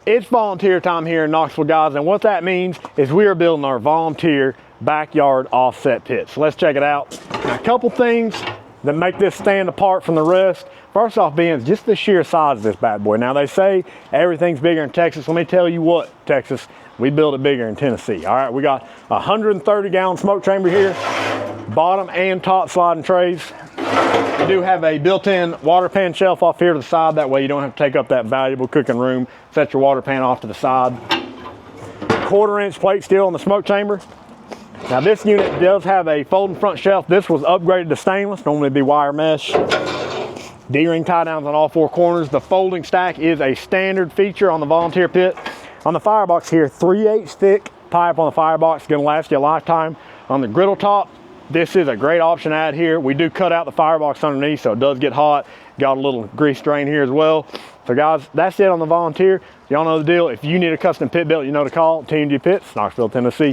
It's volunteer time here in Knoxville, guys, and what that means is we are building our volunteer backyard offset pit. So let's check it out. Now, a couple things that make this stand apart from the rest. First off being just the sheer size of this bad boy. Now they say everything's bigger in Texas. Let me tell you what, Texas, we build it bigger in Tennessee. All right, we got a 130-gallon smoke chamber here, bottom and top sliding trays. We do have a built-in water pan shelf off here to the side. That way you don't have to take up that valuable cooking room. Set your water pan off to the side. 1/4-inch plate steel in the smoke chamber. Now this unit does have a folding front shelf. This was upgraded to stainless, normally it'd be wire mesh. D-ring tie downs on all 4 corners. The folding stack is a standard feature on the volunteer pit. On the firebox here, 3/8 thick pipe on the firebox, gonna last you a lifetime. On the griddle top, this is a great option to add here. We do cut out the firebox underneath so it does get hot. Got a little grease drain here as well. So guys, that's it on the volunteer. Y'all know the deal. If you need a custom pit built, you know to call TMG Pits, Knoxville, Tennessee.